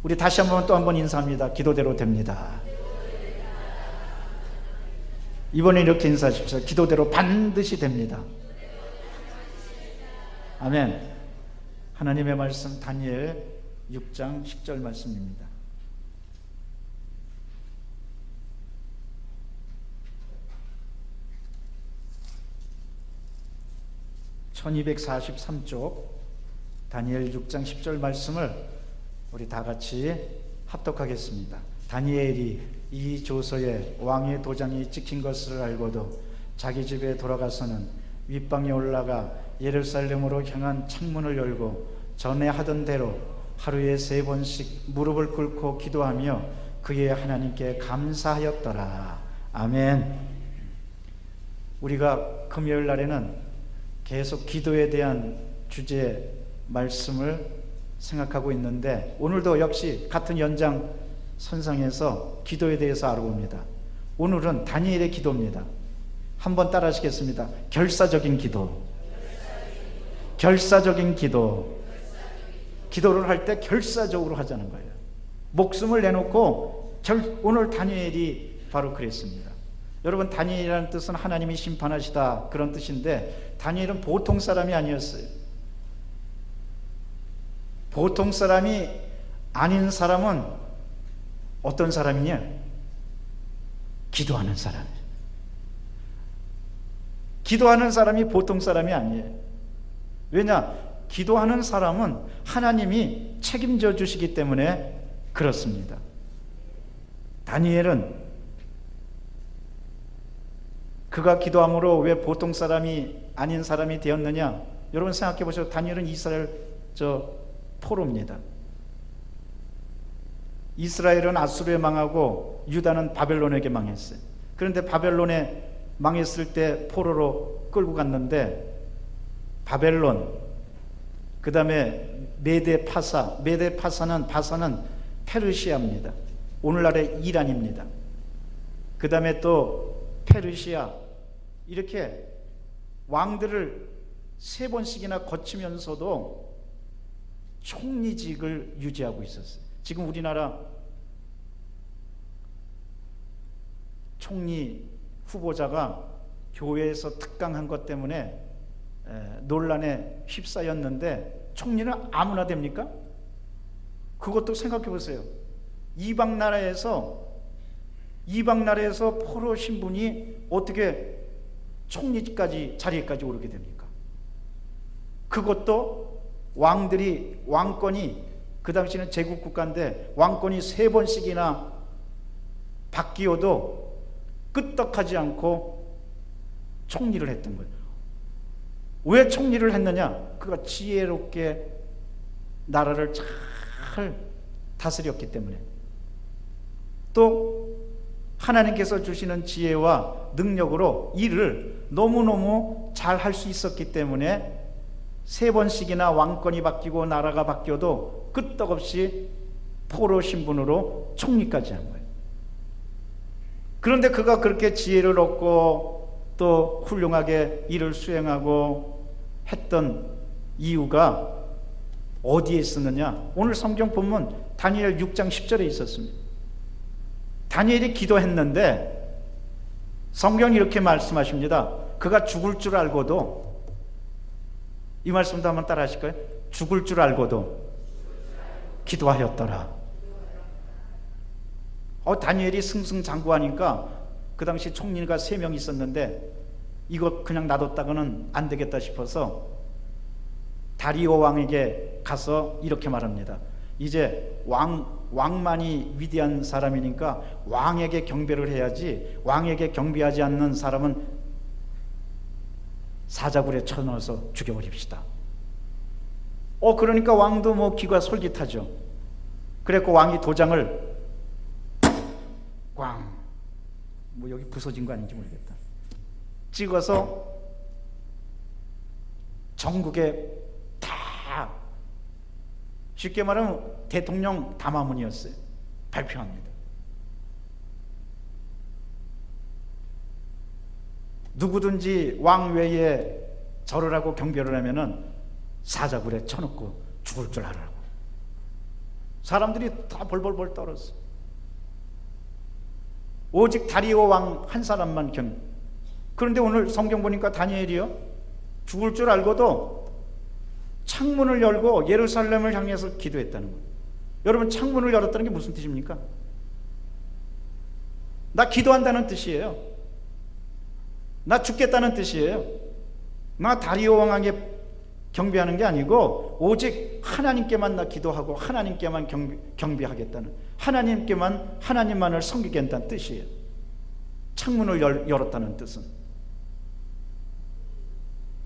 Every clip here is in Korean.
우리 다시 한번 또 한 번 인사합니다. 기도대로 됩니다. 이번에 이렇게 인사하십시오. 기도대로 반드시 됩니다. 아멘. 하나님의 말씀 다니엘 6장 10절 말씀입니다. (1243쪽) 다니엘 6장 10절 말씀을 우리 다 같이 합독하겠습니다. 다니엘이 이 조서에 왕의 도장이 찍힌 것을 알고도 자기 집에 돌아가서는 윗방에 올라가 예루살렘으로 향한 창문을 열고 전에 하던 대로 하루에 3번씩 무릎을 꿇고 기도하며 그의 하나님께 감사하였더라. 아멘. 우리가 금요일 날에는 계속 기도에 대한 주제 말씀을 생각하고 있는데, 오늘도 역시 같은 연장선상에서 기도에 대해서 알아봅니다. 오늘은 다니엘의 기도입니다. 한번 따라 하시겠습니다. 결사적인 기도. 결사적인 기도. 기도를 할 때 결사적으로 하자는 거예요. 목숨을 내놓고 오늘 다니엘이 바로 그랬습니다. 여러분, 다니엘이라는 뜻은 하나님이 심판하시다, 그런 뜻인데 다니엘은 보통 사람이 아니었어요. 보통 사람이 아닌 사람은 어떤 사람이냐? 기도하는 사람이에요. 기도하는 사람이 보통 사람이 아니에요. 왜냐? 기도하는 사람은 하나님이 책임져 주시기 때문에 그렇습니다. 다니엘은 그가 기도함으로 왜 보통 사람이 아닌 사람이 되었느냐? 여러분 생각해 보세요. 다니엘은 이스라엘 포로입니다. 이스라엘은 아수르에 망하고 유다는 바벨론에게 망했어요. 그런데 바벨론에 망했을 때 포로로 끌고 갔는데 바벨론, 그 다음에 바사는 페르시아입니다. 오늘날의 이란입니다. 그 다음에 또 페르시아, 이렇게 왕들을 3번씩이나 거치면서도 총리직을 유지하고 있었어요. 지금 우리나라 총리 후보자가 교회에서 특강한 것 때문에 논란에 휩싸였는데, 총리는 아무나 됩니까? 그것도 생각해 보세요. 이방 나라에서 포로 신분이 어떻게 총리까지 자리에까지 오르게 됩니까? 그것도 왕권이, 그 당시는 제국국가인데 왕권이 3번씩이나 바뀌어도 끄떡하지 않고 총리를 했던 거예요. 왜 총리를 했느냐? 그가 지혜롭게 나라를 잘 다스렸기 때문에, 또 하나님께서 주시는 지혜와 능력으로 일을 너무너무 잘 할 수 있었기 때문에 3번씩이나 왕권이 바뀌고 나라가 바뀌어도 끄떡없이 포로 신분으로 총리까지 한 거예요. 그런데 그가 그렇게 지혜를 얻고 또 훌륭하게 일을 수행하고 했던 이유가 어디에 있었느냐? 오늘 성경 본문 다니엘 6장 10절에 있었습니다. 다니엘이 기도했는데 성경이 이렇게 말씀하십니다. 그가 죽을 줄 알고도, 이 말씀도 한번 따라 하실까요? 죽을 줄 알고도 기도하였더라. 다니엘이 승승장구하니까, 그 당시 총리가 3명 있었는데 이거 그냥 놔뒀다가는 안 되겠다 싶어서 다리오 왕에게 가서 이렇게 말합니다. 이제 왕만이 위대한 사람이니까 왕에게 경배를 해야지, 왕에게 경배하지 않는 사람은 사자굴에 쳐넣어서 죽여버립시다. 그러니까 왕도 귀가 솔깃하죠. 그래서 왕이 도장을 꽝, 여기 부서진 거 아닌지 모르겠다, 찍어서 전국에 다, 쉽게 말하면 대통령 담화문이었어요. 발표합니다. 누구든지 왕 외에 절을 하고 경배를 하면은 사자굴에 쳐놓고 죽을 줄 알라고. 사람들이 다 벌벌벌 떨었어. 오직 다리오 왕 한 사람만 그런데 오늘 성경 보니까 다니엘이요, 죽을 줄 알고도 창문을 열고 예루살렘을 향해서 기도했다는 거예요. 여러분, 창문을 열었다는 게 무슨 뜻입니까? 나 기도한다는 뜻이에요. 나 죽겠다는 뜻이에요. 나 다리오 왕에게 경배하는 게 아니고 오직 하나님께만 나 기도하고 하나님께만 경배하겠다는, 하나님만을 섬기겠다는 뜻이에요. 창문을 열었다는 뜻은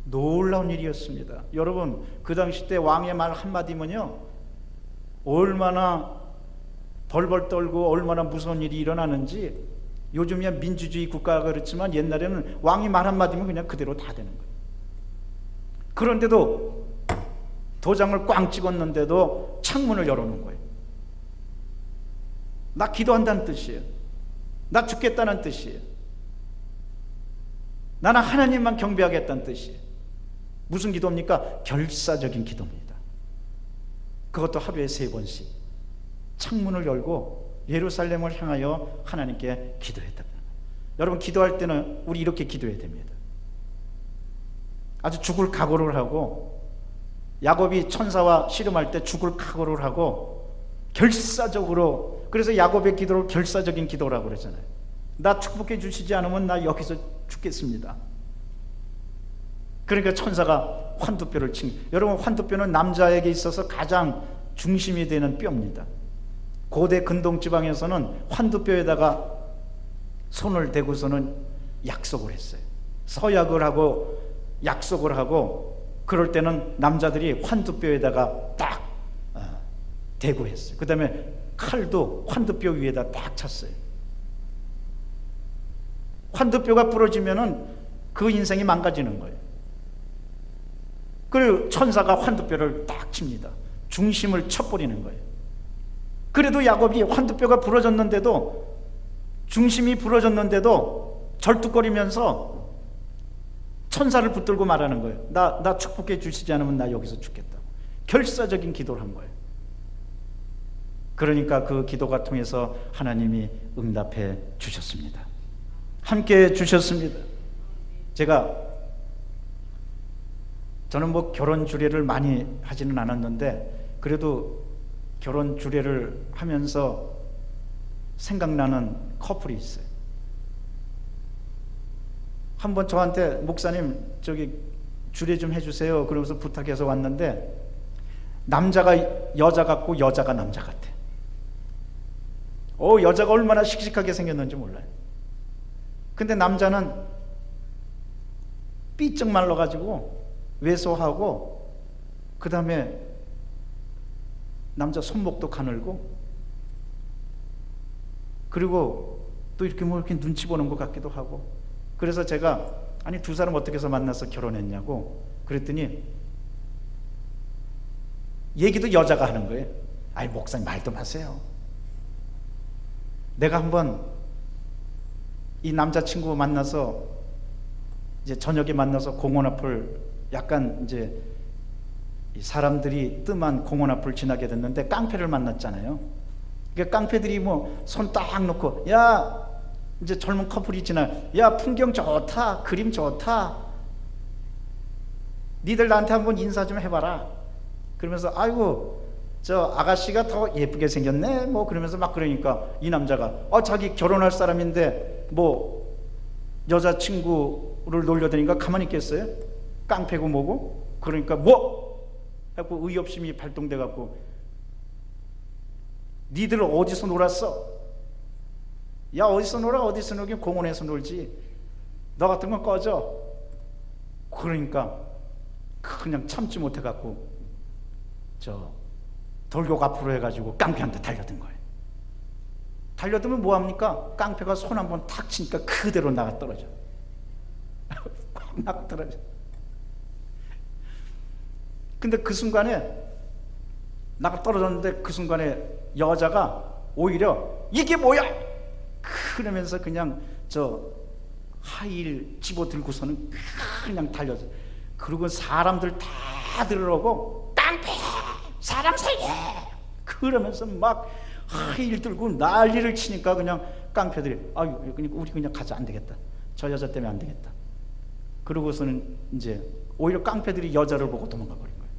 놀라운 일이었습니다. 여러분, 그 당시 때 왕의 말 한마디면요 얼마나 벌벌 떨고 얼마나 무서운 일이 일어나는지. 요즘이야 민주주의 국가가 그렇지만 옛날에는 왕이 말 한마디면 그냥 그대로 다 되는 거예요. 그런데도 도장을 꽝 찍었는데도 창문을 열어놓은 거예요. 나 기도한다는 뜻이에요. 나 죽겠다는 뜻이에요. 나는 하나님만 경배하겠다는 뜻이에요. 무슨 기도입니까? 결사적인 기도입니다. 그것도 하루에 3번씩 창문을 열고 예루살렘을 향하여 하나님께 기도했다. 여러분, 기도할 때는 우리 이렇게 기도해야 됩니다. 아주 죽을 각오를 하고, 야곱이 천사와 씨름할 때 죽을 각오를 하고 결사적으로, 그래서 야곱의 기도를 결사적인 기도라고 그러잖아요. 나 축복해 주시지 않으면 나 여기서 죽겠습니다. 그러니까 천사가 환두뼈를 여러분, 환두뼈는 남자에게 있어서 가장 중심이 되는 뼈입니다. 고대 근동지방에서는 환두뼈에다가 손을 대고서는 약속을 했어요. 서약을 하고 약속을 하고, 그럴 때는 남자들이 환두뼈에다가 딱 대고 했어요. 그 다음에 칼도 환두뼈 위에다 딱 찼어요. 환두뼈가 부러지면은 그 인생이 망가지는 거예요. 그리고 천사가 환두뼈를 딱 칩니다. 중심을 쳐버리는 거예요. 그래도 야곱이 환두뼈가 부러졌는데도, 중심이 부러졌는데도 절뚝거리면서 천사를 붙들고 말하는 거예요. 나 축복해 주시지 않으면 나 여기서 죽겠다고. 결사적인 기도를 한 거예요. 그러니까 그 기도가 통해서 하나님이 응답해 주셨습니다. 함께 해 주셨습니다. 저는 뭐 결혼 주례를 많이 하지는 않았는데, 그래도 결혼 주례를 하면서 생각나는 커플이 있어요. 한번 저한테 목사님 저기 주례 좀 해주세요 그러면서 부탁해서 왔는데, 남자가 여자 같고 여자가 남자 같아. 여자가 얼마나 씩씩하게 생겼는지 몰라요. 근데 남자는 삐쩍 말라가지고 왜소하고, 그 다음에 남자 손목도 가늘고, 그리고 또 이렇게 뭐 이렇게 눈치 보는 것 같기도 하고. 그래서 제가 아니 두 사람 어떻게 해서 만나서 결혼했냐고 그랬더니 얘기도 여자가 하는 거예요. 아이 목사님 말도 마세요. 내가 한번 이 남자친구 만나서 이제 저녁에 만나서 공원 앞을 약간 이제 사람들이 뜸한 공원 앞을 지나게 됐는데 깡패를 만났잖아요. 그러니까 깡패들이 뭐 손 딱 놓고 야 이제 젊은 커플이 지나 야 풍경 좋다 그림 좋다 니들 나한테 한번 인사 좀 해봐라 그러면서 아이고 저 아가씨가 더 예쁘게 생겼네 뭐 그러면서 막 그러니까 이 남자가 자기 결혼할 사람인데 뭐 여자친구를 놀려대니까 가만히 있겠어요? 깡패고 뭐고 그러니까 뭐 하고 의협심이 발동돼 갖고 니들 어디서 놀았어? 야 어디서 놀아? 어디서 놀긴 공원에서 놀지 너 같은 건 꺼져. 그러니까 그냥 참지 못해 갖고 저 돌격 앞으로 해가지고 깡패한테 달려든 거예요. 달려들면 뭐합니까? 깡패가 손 한번 탁 치니까 그대로 나가 떨어져. 나가 떨어져. 근데 그 순간에 나가 떨어졌는데 그 순간에 여자가 오히려 이게 뭐야? 그러면서 그냥 저 하이힐 집어들고서는 그냥 달려서 그리고 사람들 다 들으라고 깡패 사람 살려 그러면서 막 일 들고 난리를 치니까 그냥 깡패들이 아유, 우리 그냥 가자. 안 되겠다. 저 여자 때문에 안 되겠다. 그러고서는 이제 오히려 깡패들이 여자를 보고 도망가 버린 거예요.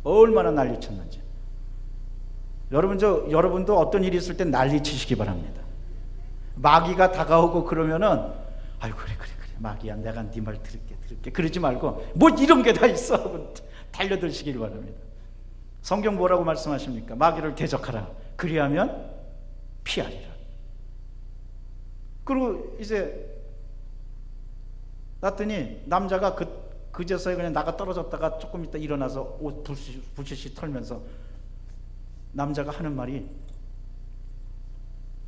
얼마나 난리 쳤는지. 여러분도 어떤 일이 있을 때 난리 치시기 바랍니다. 마귀가 다가오고 그러면은 아유, 그래 마귀야, 내가 네 말 들을게 그러지 말고 뭐 이런 게 다 있어 하고 달려들시길 바랍니다. 성경 뭐라고 말씀하십니까? 마귀를 대적하라. 그리하면 피하리라. 그리고 이제 났더니 남자가 그제서야 그냥 나가 떨어졌다가 조금 있다 일어나서 옷 부시시 털면서 남자가 하는 말이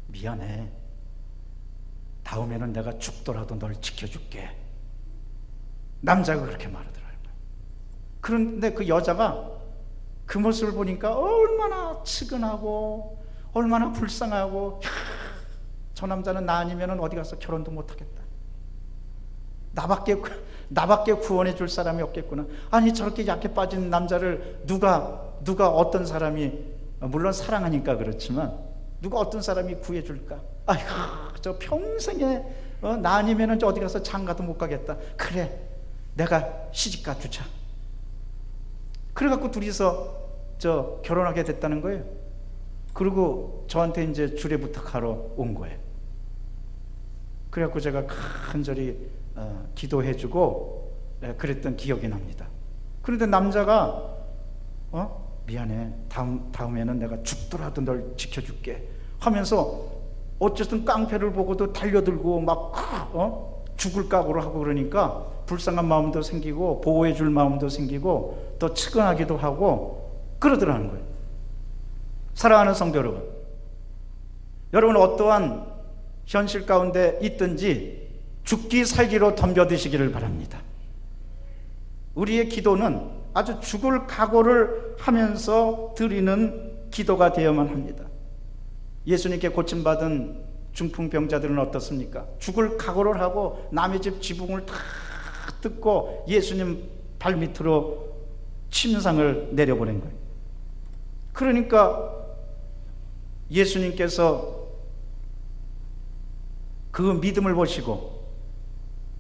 미안해. 다음에는 내가 죽더라도 널 지켜줄게. 남자가 그렇게 말하더라고요. 그런데 그 여자가 그 모습을 보니까 얼마나 측은하고 얼마나 불쌍하고, 저 남자는 나 아니면 어디 가서 결혼도 못하겠다. 나밖에 구원해 줄 사람이 없겠구나. 아니, 저렇게 약해 빠진 남자를 누가 어떤 사람이, 물론 사랑하니까 그렇지만 누가 어떤 사람이 구해줄까? 아이고, 저 평생에 나 아니면 어디 가서 장가도 못 가겠다. 그래, 내가 시집가 주자. 그래갖고 둘이서 결혼하게 됐다는 거예요. 그리고 저한테 이제 주례 부탁하러 온 거예요. 그래갖고 제가 간절히 기도해주고 그랬던 기억이 납니다. 그런데 남자가 미안해, 다음에는 내가 죽더라도 널 지켜줄게 하면서 어쨌든 깡패를 보고도 달려들고 막 죽을 각오를 하고, 그러니까 불쌍한 마음도 생기고 보호해줄 마음도 생기고 더 측은하기도 하고 그러더라는 거예요. 사랑하는 성도 여러분 어떠한 현실 가운데 있든지 죽기 살기로 덤벼드시기를 바랍니다. 우리의 기도는 아주 죽을 각오를 하면서 드리는 기도가 되어야만 합니다. 예수님께 고침받은 중풍병자들은 어떻습니까? 죽을 각오를 하고 남의 집 지붕을 다 뜯고 예수님 발밑으로 침상을 내려보낸 거예요. 그러니까 예수님께서 그 믿음을 보시고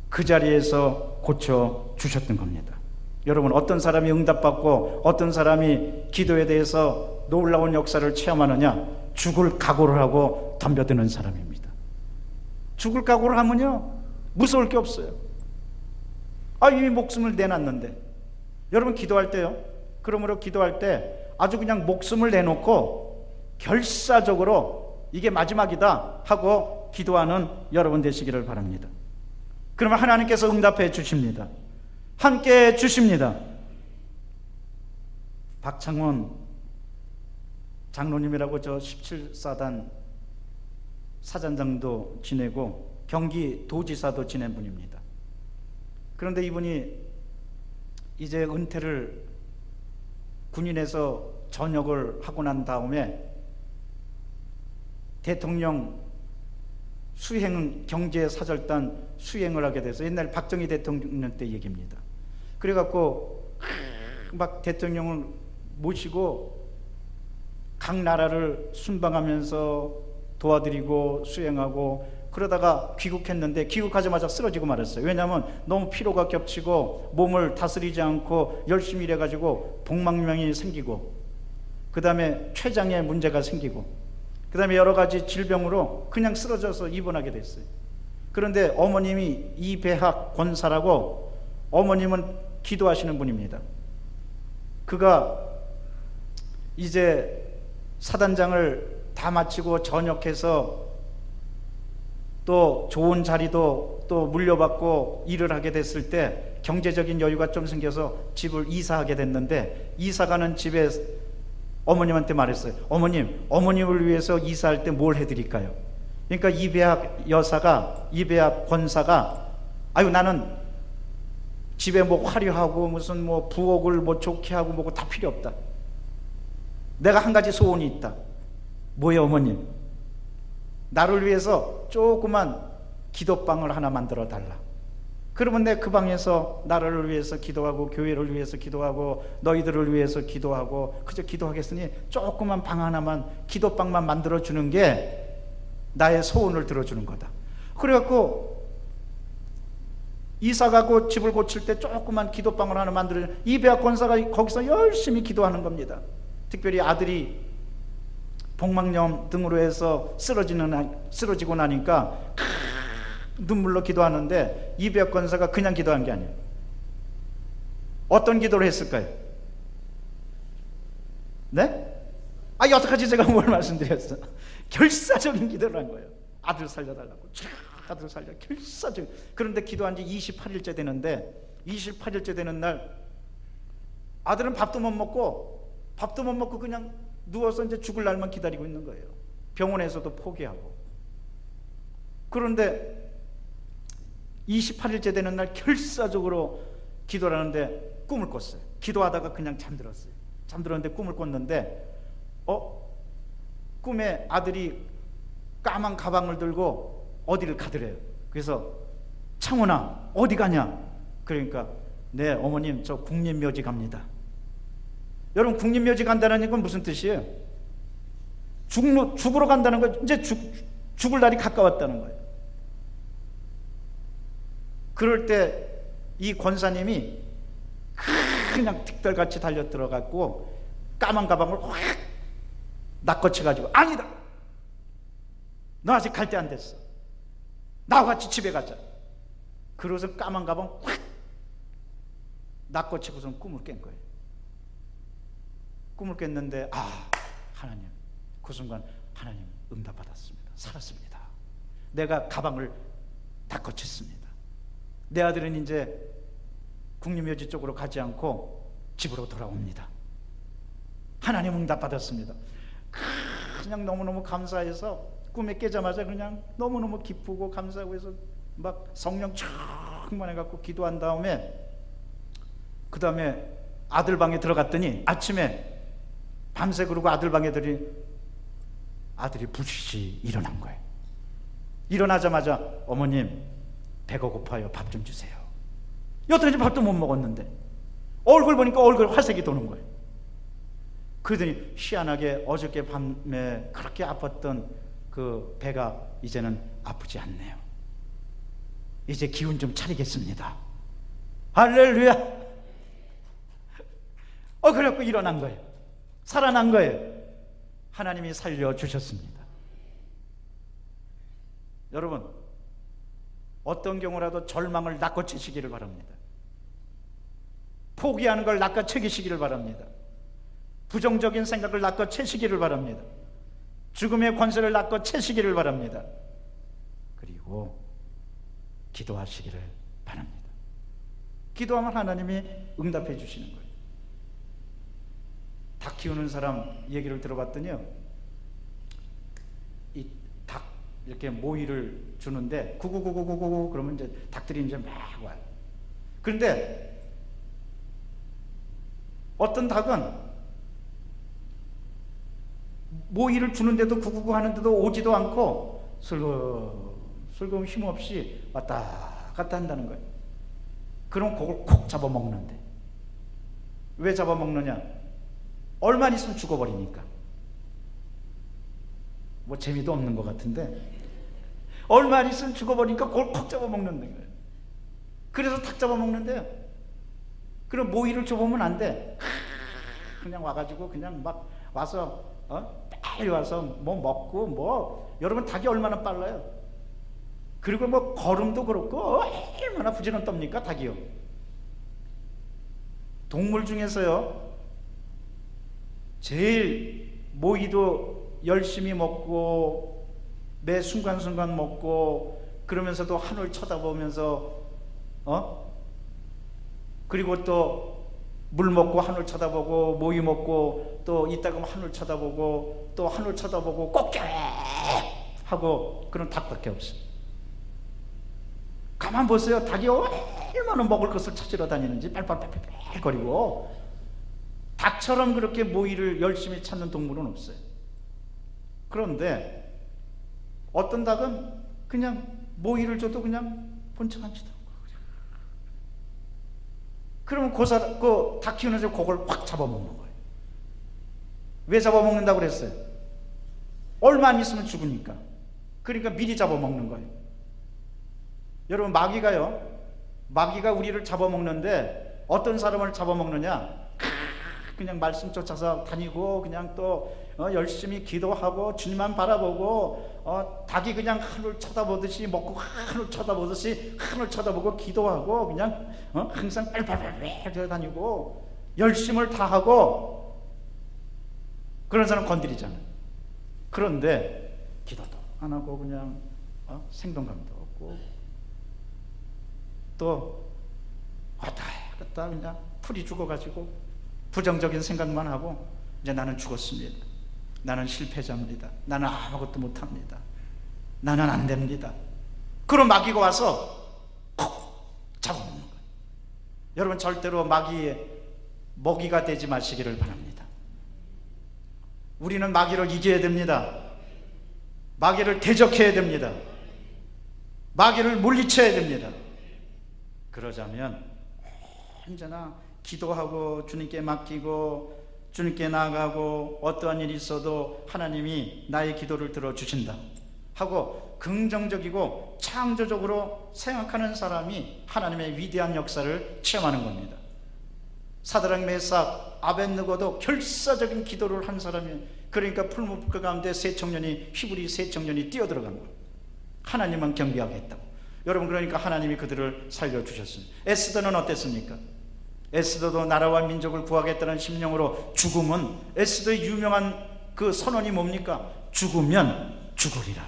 그 자리에서 고쳐주셨던 겁니다. 여러분, 어떤 사람이 응답받고 어떤 사람이 기도에 대해서 놀라운 역사를 체험하느냐? 죽을 각오를 하고 덤벼드는 사람입니다. 죽을 각오를 하면요, 무서울 게 없어요. 이미 목숨을 내놨는데. 여러분, 기도할 때요, 그러므로 기도할 때 아주 그냥 목숨을 내놓고 결사적으로 이게 마지막이다 하고 기도하는 여러분 되시기를 바랍니다. 그러면 하나님께서 응답해 주십니다. 함께 해 주십니다. 박창원 장로님이라고 저 17사단 사단장도 지내고 경기도지사도 지낸 분입니다. 그런데 이분이 이제 은퇴를, 군인에서 전역을 하고 난 다음에 대통령 경제사절단 수행을 하게 돼서, 옛날 박정희 대통령 때 얘기입니다. 그래갖고 막 대통령을 모시고 각 나라를 순방하면서 도와드리고 수행하고 그러다가 귀국했는데 귀국하자마자 쓰러지고 말았어요. 왜냐하면 너무 피로가 겹치고 몸을 다스리지 않고 열심히 일해가지고 복막명이 생기고, 그 다음에 췌장에 문제가 생기고, 그 다음에 여러 가지 질병으로 그냥 쓰러져서 입원하게 됐어요. 그런데 어머님이 이배학 권사라고, 어머님은 기도하시는 분입니다. 그가 이제 사단장을 다 마치고 전역해서 또 좋은 자리도 또 물려받고 일을 하게 됐을 때 경제적인 여유가 좀 생겨서 집을 이사하게 됐는데, 이사가는 집에 어머님한테 말했어요. 어머님을 위해서 이사할 때 뭘 해드릴까요? 그러니까 이배학 권사가 아유, 나는 집에 뭐 화려하고 무슨 뭐 부엌을 뭐 좋게 하고 뭐고 다 필요 없다. 내가 한 가지 소원이 있다. 뭐예요, 어머님? 나를 위해서 조그만 기도방을 하나 만들어 달라. 그러면 내 그 방에서 나라를 위해서 기도하고 교회를 위해서 기도하고 너희들을 위해서 기도하고 그저 기도하겠으니 조그만 방 하나만, 기도방만 만들어주는 게 나의 소원을 들어주는 거다. 그래갖고 이사가고 집을 고칠 때 조그만 기도방을 하나 만들어주는, 이 배학 권사가 거기서 열심히 기도하는 겁니다. 특별히 아들이 복막염 등으로 해서 쓰러지고 나니까 눈물로 기도하는데, 이 배학 권사가 그냥 기도한 게 아니에요. 어떤 기도를 했을까요? 네? 여태까지 제가 뭘 말씀드렸어? 결사적인 기도를 한 거예요. 아들 살려달라고, 아들 살려, 결사적. 그런데 기도한 지 28일째 되는데, 28일째 되는 날 아들은 밥도 못 먹고 그냥 누워서 이제 죽을 날만 기다리고 있는 거예요. 병원에서도 포기하고. 그런데 28일째 되는 날 결사적으로 기도를 하는데 꿈을 꿨어요. 기도하다가 그냥 잠들었어요. 잠들었는데 꿈을 꿨는데 꿈에 아들이 까만 가방을 들고 어디를 가더래요. 그래서 창훈아 어디 가냐? 그러니까 네 어머님 저 국립묘지 갑니다. 여러분 국립묘지 간다는 건 무슨 뜻이에요? 죽으러 간다는 거, 이제 죽을 날이 가까웠다는 거예요. 그럴 때 이 권사님이 그냥 틱덜같이 달려 들어갔고 까만 가방을 확 낚아채가지고 아니다! 너 아직 갈 때 안 됐어. 나와 같이 집에 가자. 그러고서 까만 가방 확 낚아채고서 꿈을 깬 거예요. 꿈을 깼는데 하나님, 그 순간 하나님 응답받았습니다. 살았습니다. 내가 가방을 낚아챘습니다. 내 아들은 이제 국립묘지 쪽으로 가지 않고 집으로 돌아옵니다. 하나님 응답받았습니다. 그냥 너무너무 감사해서 꿈에 깨자마자 그냥 너무너무 기쁘고 감사하고 해서 막 성령 충만해갖고 기도한 다음에 그 다음에 아들 방에 들어갔더니 아침에 밤새 그러고 아들 방에 아들이 불시 일어난 거예요. 일어나자마자 어머님 배가 고파요. 밥 좀 주세요. 여태까지 밥도 못 먹었는데 얼굴 보니까 얼굴 화색이 도는 거예요. 그러더니 희한하게 어저께 밤에 그렇게 아팠던 그 배가 이제는 아프지 않네요. 이제 기운 좀 차리겠습니다. 할렐루야. 그래갖고 일어난 거예요. 살아난 거예요. 하나님이 살려주셨습니다. 여러분 어떤 경우라도 절망을 낚아채시기를 바랍니다. 포기하는 걸 낚아채기시기를 바랍니다. 부정적인 생각을 낚아채시기를 바랍니다. 죽음의 권세를 낚아채시기를 바랍니다. 그리고 기도하시기를 바랍니다. 기도하면 하나님이 응답해 주시는 거예요. 닭 키우는 사람 얘기를 들어봤더니요, 이 닭 이렇게 모이를 주는데 구구구구구구 그러면 이제 닭들이 이제 막 와요. 그런데 어떤 닭은 모이를 주는데도 구구구 하는데도 오지도 않고 슬금 힘없이 왔다 갔다 한다는 거예요. 그럼 그걸 콕 잡아먹는데. 왜 잡아먹느냐? 얼마 있으면 죽어버리니까. 뭐 재미도 없는 것 같은데 얼마 있으면 죽어버리니까 그걸 콕 잡아먹는 거예요. 그래서 닭 잡아먹는데요. 그럼 모이를 줘보면 안 돼. 그냥 와가지고 그냥 막 와서 빨리 와서 뭐 먹고 뭐. 여러분 닭이 얼마나 빨라요. 그리고 뭐 걸음도 그렇고 얼마나 부지런 떱니까 닭이요. 동물 중에서요 제일 모이도 열심히 먹고 매 순간순간 먹고 그러면서도 하늘 쳐다보면서 그리고 또 물 먹고 하늘 쳐다보고 모이 먹고 또 이따가 하늘 쳐다보고 또 하늘 쳐다보고 꽃게 하고 그런 닭밖에 없어요. 가만 보세요. 닭이 얼마나 먹을 것을 찾으러 다니는지 빨빨빨빨 거리고. 닭처럼 그렇게 모이를 열심히 찾는 동물은 없어요. 그런데 어떤 닭은 그냥 모이를 줘도 그냥 본척 안 치더라고요. 그러면 닭 키우는 사람이 그걸 확 잡아먹는 거예요. 왜 잡아먹는다고 그랬어요? 얼마 안 있으면 죽으니까. 그러니까 미리 잡아먹는 거예요. 여러분, 마귀가 우리를 잡아먹는데 어떤 사람을 잡아먹느냐? 그냥 말씀 쫓아서 다니고 그냥 또 열심히 기도하고 주님만 바라보고 닭이 그냥 하늘 쳐다보듯이 먹고 하늘 쳐다보고 기도하고 그냥 항상 빨빨빨빨 다니고 열심을 다하고 그런 사람 건드리잖아요. 그런데 기도도 안 하고 그냥 생동감도 없고 또 왔다 갔다 그냥 풀이 죽어가지고 부정적인 생각만 하고 이제 나는 죽었습니다. 나는 실패자입니다. 나는 아무것도 못합니다. 나는 안 됩니다. 그럼 마귀가 와서 콕 잡아먹는 거예요. 여러분, 절대로 마귀의 먹이가 되지 마시기를 바랍니다. 우리는 마귀를 이겨야 됩니다. 마귀를 대적해야 됩니다. 마귀를 물리쳐야 됩니다. 그러자면 언제나 기도하고 주님께 맡기고 주님께 나아가고 어떠한 일이 있어도 하나님이 나의 기도를 들어주신다 하고 긍정적이고 창조적으로 생각하는 사람이 하나님의 위대한 역사를 체험하는 겁니다. 사드락, 메삭, 아벳느고도 결사적인 기도를 한 사람이, 그러니까 풀무불 가운데 히브리 세 청년이 뛰어들어간 거예요. 하나님만 경배하겠다고. 여러분, 그러니까 하나님이 그들을 살려주셨습니다. 에스더는 어땠습니까? 에스더도 나라와 민족을 구하겠다는 심령으로 죽음은, 에스더의 유명한 그 선언이 뭡니까? 죽으면 죽으리라,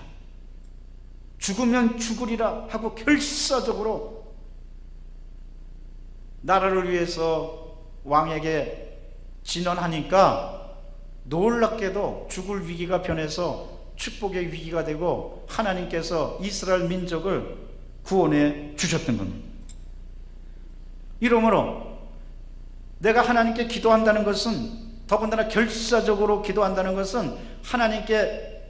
죽으면 죽으리라 하고 결사적으로 나라를 위해서 왕에게 진언하니까 놀랍게도 죽을 위기가 변해서 축복의 위기가 되고 하나님께서 이스라엘 민족을 구원해 주셨던 겁니다. 이러므로 내가 하나님께 기도한다는 것은, 더군다나 결사적으로 기도한다는 것은 하나님께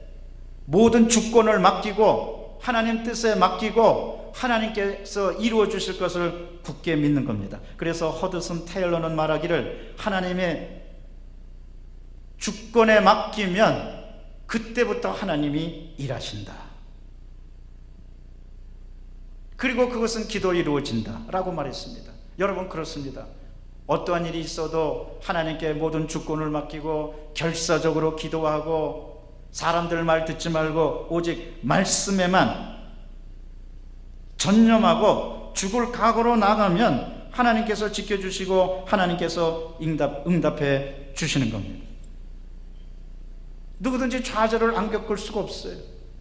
모든 주권을 맡기고 하나님 뜻에 맡기고 하나님께서 이루어 주실 것을 굳게 믿는 겁니다. 그래서 허드슨 테일러는 말하기를, 하나님의 주권에 맡기면 그때부터 하나님이 일하신다. 그리고 그것은 기도로 이루어진다 라고 말했습니다. 여러분, 그렇습니다. 어떠한 일이 있어도 하나님께 모든 주권을 맡기고 결사적으로 기도하고 사람들 말 듣지 말고 오직 말씀에만 전념하고 죽을 각오로 나가면 하나님께서 지켜주시고 하나님께서 응답해 주시는 겁니다. 누구든지 좌절을 안 겪을 수가 없어요.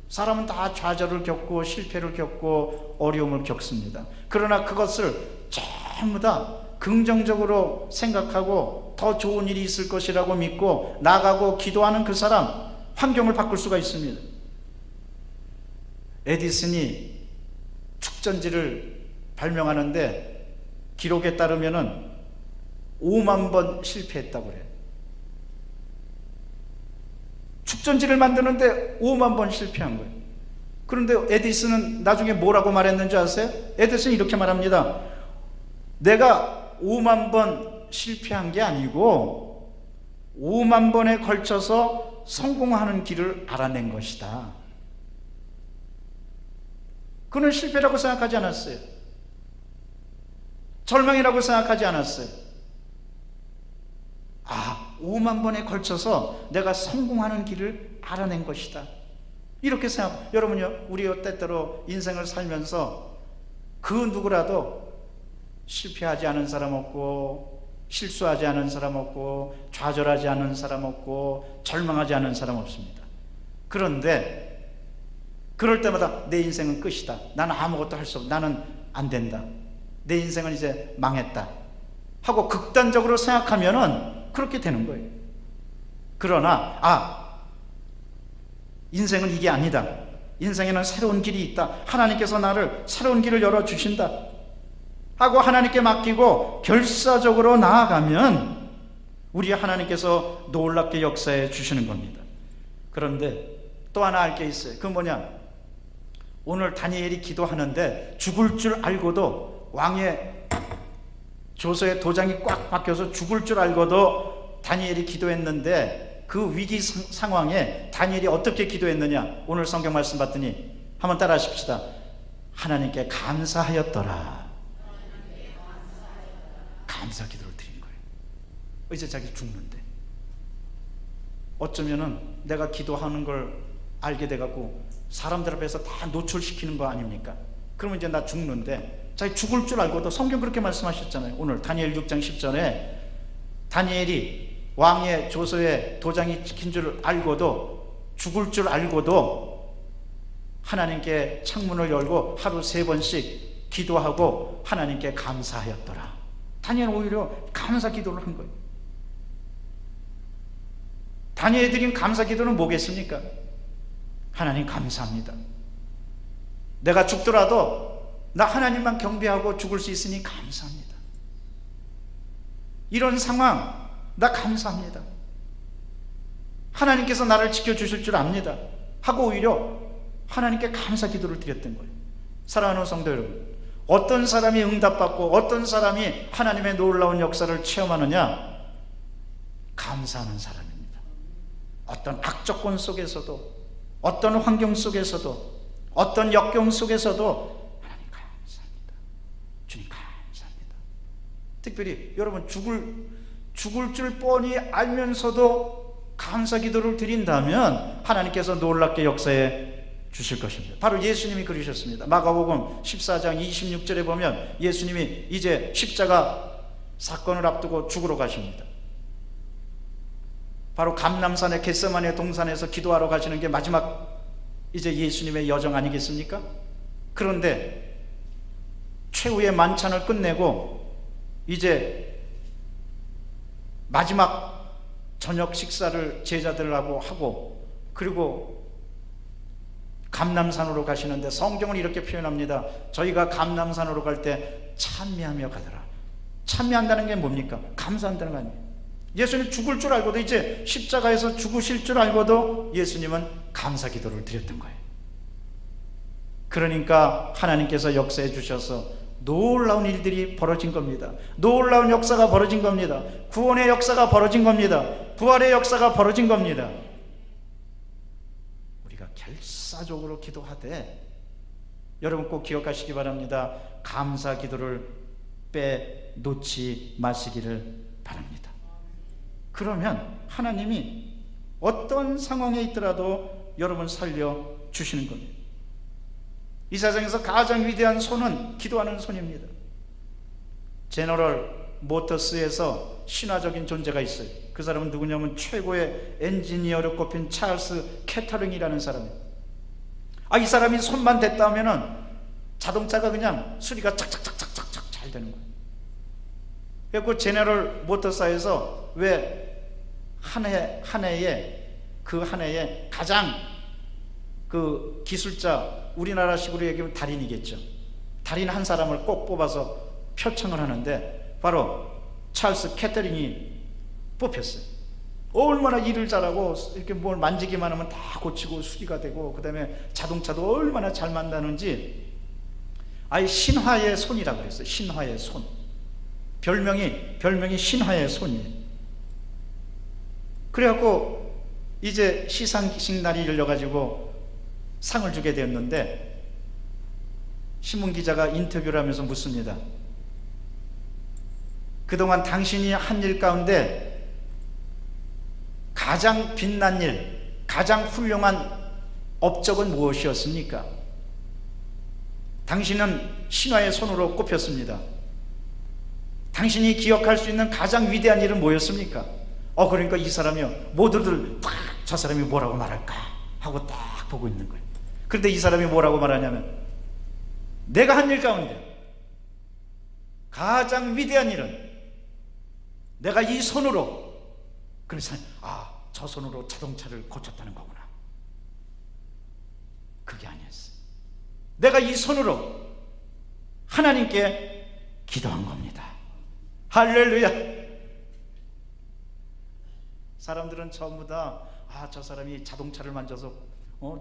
사람은 다 좌절을 겪고 실패를 겪고 어려움을 겪습니다. 그러나 그것을 전부 다 긍정적으로 생각하고 더 좋은 일이 있을 것이라고 믿고 나가고 기도하는 그 사람, 환경을 바꿀 수가 있습니다. 에디슨이 축전지를 발명하는데 기록에 따르면 5만 번 실패했다고 그래요. 축전지를 만드는데 5만 번 실패한 거예요. 그런데 에디슨은 나중에 뭐라고 말했는지 아세요? 에디슨이 이렇게 말합니다. 내가 5만 번 실패한 게 아니고 5만 번에 걸쳐서 성공하는 길을 알아낸 것이다. 그는 실패라고 생각하지 않았어요. 절망이라고 생각하지 않았어요. 5만 번에 걸쳐서 내가 성공하는 길을 알아낸 것이다, 이렇게 생각. 여러분요, 우리 때때로 인생을 살면서 그 누구라도 실패하지 않은 사람 없고 실수하지 않은 사람 없고 좌절하지 않은 사람 없고 절망하지 않은 사람 없습니다. 그런데 그럴 때마다 내 인생은 끝이다, 나는 아무것도 할 수 없다, 나는 안 된다, 내 인생은 이제 망했다 하고 극단적으로 생각하면은 그렇게 되는 거예요. 그러나 인생은 이게 아니다, 인생에는 새로운 길이 있다, 하나님께서 나를 새로운 길을 열어주신다 하고 하나님께 맡기고 결사적으로 나아가면 우리 하나님께서 놀랍게 역사해 주시는 겁니다. 그런데 또 하나 알 게 있어요. 그건 뭐냐, 오늘 다니엘이 기도하는데 죽을 줄 알고도 왕의 조서에 도장이 꽉 박혀서 죽을 줄 알고도 다니엘이 기도했는데 그 위기 상황에 다니엘이 어떻게 기도했느냐? 오늘 성경 말씀 봤더니 한번 따라 하십시다. 하나님께 감사하였더라. 감사 기도를 드린 거예요. 이제 자기 죽는데 어쩌면은 내가 기도하는 걸 알게 돼갖고 사람들 앞에서 다 노출시키는 거 아닙니까? 그러면 이제 나 죽는데 자기 죽을 줄 알고도 성경 그렇게 말씀하셨잖아요. 오늘 다니엘 6장 10절에 다니엘이 왕의 조서에 도장이 찍힌 줄 알고도 죽을 줄 알고도 하나님께 창문을 열고 하루 3번씩 기도하고 하나님께 감사하였더라. 다니엘은 오히려 감사 기도를 한 거예요. 다니엘이 드린 감사 기도는 뭐겠습니까? 하나님 감사합니다. 내가 죽더라도 나 하나님만 경배하고 죽을 수 있으니 감사합니다. 이런 상황 나 감사합니다. 하나님께서 나를 지켜주실 줄 압니다 하고 오히려 하나님께 감사 기도를 드렸던 거예요. 사랑하는 성도 여러분, 어떤 사람이 응답받고 어떤 사람이 하나님의 놀라운 역사를 체험하느냐? 감사하는 사람입니다. 어떤 악조건 속에서도, 어떤 환경 속에서도, 어떤 역경 속에서도 하나님 감사합니다. 주님 감사합니다. 특별히 여러분 죽을 줄 뻔히 알면서도 감사 기도를 드린다면 하나님께서 놀랍게 역사해 주실 것입니다. 바로 예수님이 그러셨습니다. 마가복음 14장 26절에 보면 예수님이 이제 십자가 사건을 앞두고 죽으러 가십니다. 바로 감람산의 겟세마네 동산에서 기도하러 가시는 게 마지막 이제 예수님의 여정 아니겠습니까? 그런데 최후의 만찬을 끝내고 이제 마지막 저녁 식사를 제자들하고 하고 그리고 감람산으로 가시는데 성경은 이렇게 표현합니다. 저희가 감람산으로 갈 때 찬미하며 가더라. 찬미한다는 게 뭡니까? 감사한다는 거 아니에요. 예수님 죽을 줄 알고도 이제 십자가에서 죽으실 줄 알고도 예수님은 감사 기도를 드렸던 거예요. 그러니까 하나님께서 역사해 주셔서 놀라운 일들이 벌어진 겁니다. 놀라운 역사가 벌어진 겁니다. 구원의 역사가 벌어진 겁니다. 부활의 역사가 벌어진 겁니다. 우리가 결사적으로 기도하되 여러분 꼭 기억하시기 바랍니다. 감사 기도를 빼놓지 마시기를 바랍니다. 그러면 하나님이 어떤 상황에 있더라도 여러분 살려주시는 겁니다. 이 세상에서 가장 위대한 손은 기도하는 손입니다. 제너럴 모터스에서 신화적인 존재가 있어요. 그 사람은 누구냐면 최고의 엔지니어로 꼽힌 찰스 캐터링이라는 사람이에요. 이 사람이 손만 댔다 하면은 자동차가 그냥 수리가 착착착착착 잘 되는 거예요. 그래서 제너럴 모터스에서 왜 한 해에 가장 그 기술자, 우리나라식으로 얘기하면 달인이겠죠. 달인 한 사람을 꼭 뽑아서 표창을 하는데 바로 찰스 캐터링이 뽑혔어요. 얼마나 일을 잘하고 이렇게 뭘 만지기만 하면 다 고치고 수리가 되고 그 다음에 자동차도 얼마나 잘 만드는지 아예 신화의 손이라고 그랬어요. 신화의 손. 별명이 신화의 손이에요. 그래갖고 이제 시상식 날이 열려가지고 상을 주게 되었는데 신문기자가 인터뷰를 하면서 묻습니다. 그동안 당신이 한 일 가운데 가장 빛난 일, 가장 훌륭한 업적은 무엇이었습니까? 당신은 신화의 손으로 꼽혔습니다. 당신이 기억할 수 있는 가장 위대한 일은 뭐였습니까? 그러니까 이 사람이요, 모두들 딱 저 사람이 뭐라고 말할까 하고 딱 보고 있는 거예요. 그런데 이 사람이 뭐라고 말하냐면 내가 한 일 가운데 가장 위대한 일은 내가 이 손으로, 그래서 저 손으로 자동차를 고쳤다는 거구나. 그게 아니었어요. 내가 이 손으로 하나님께 기도한 겁니다. 할렐루야. 사람들은 전부 다 저 사람이 자동차를 만져서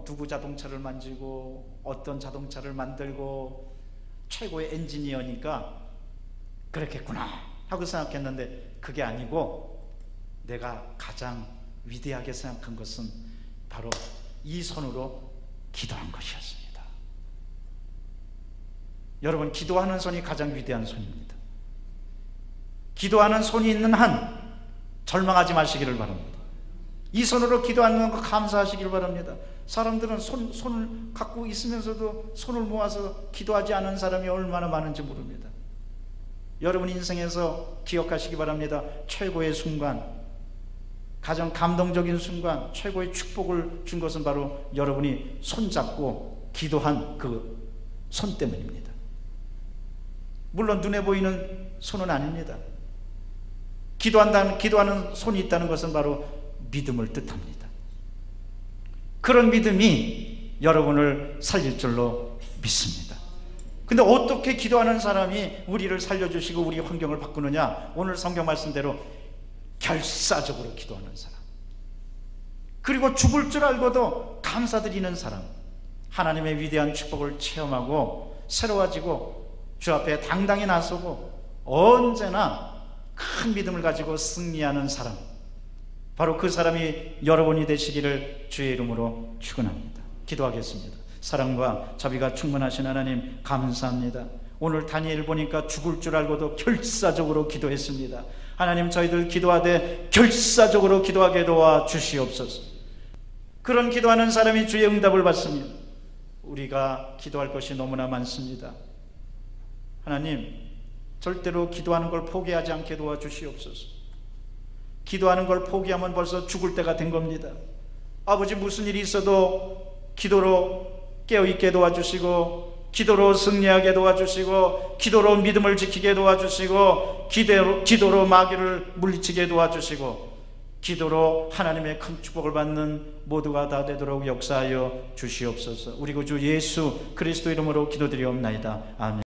누구 자동차를 만지고 어떤 자동차를 만들고 최고의 엔지니어니까 그렇겠구나 하고 생각했는데 그게 아니고 내가 가장 위대하게 생각한 것은 바로 이 손으로 기도한 것이었습니다. 여러분, 기도하는 손이 가장 위대한 손입니다. 기도하는 손이 있는 한 절망하지 마시기를 바랍니다. 이 손으로 기도하는 거 감사하시길 바랍니다. 사람들은 손을 갖고 있으면서도 손을 모아서 기도하지 않은 사람이 얼마나 많은지 모릅니다. 여러분 인생에서 기억하시기 바랍니다. 최고의 순간, 가장 감동적인 순간, 최고의 축복을 준 것은 바로 여러분이 손잡고 기도한 그 손 때문입니다. 물론 눈에 보이는 손은 아닙니다. 기도하는 손이 있다는 것은 바로 믿음을 뜻합니다. 그런 믿음이 여러분을 살릴 줄로 믿습니다. 근데 어떻게 기도하는 사람이 우리를 살려주시고 우리 환경을 바꾸느냐? 오늘 성경 말씀대로 결사적으로 기도하는 사람, 그리고 죽을 줄 알고도 감사드리는 사람, 하나님의 위대한 축복을 체험하고 새로워지고 주 앞에 당당히 나서고 언제나 큰 믿음을 가지고 승리하는 사람, 바로 그 사람이 여러분이 되시기를 주의 이름으로 축원합니다. 기도하겠습니다. 사랑과 자비가 충만하신 하나님, 감사합니다. 오늘 다니엘 보니까 죽을 줄 알고도 결사적으로 기도했습니다. 하나님, 저희들 기도하되 결사적으로 기도하게 도와 주시옵소서. 그런 기도하는 사람이 주의 응답을 받습니다. 우리가 기도할 것이 너무나 많습니다. 하나님, 절대로 기도하는 걸 포기하지 않게 도와주시옵소서. 기도하는 걸 포기하면 벌써 죽을 때가 된 겁니다. 아버지, 무슨 일이 있어도 기도로 깨어있게 도와주시고, 기도로 승리하게 도와주시고, 기도로 믿음을 지키게 도와주시고, 기도로 마귀를 물리치게 도와주시고, 기도로 하나님의 큰 축복을 받는 모두가 다 되도록 역사하여 주시옵소서. 우리 구주 예수 그리스도 이름으로 기도드리옵나이다. 아멘.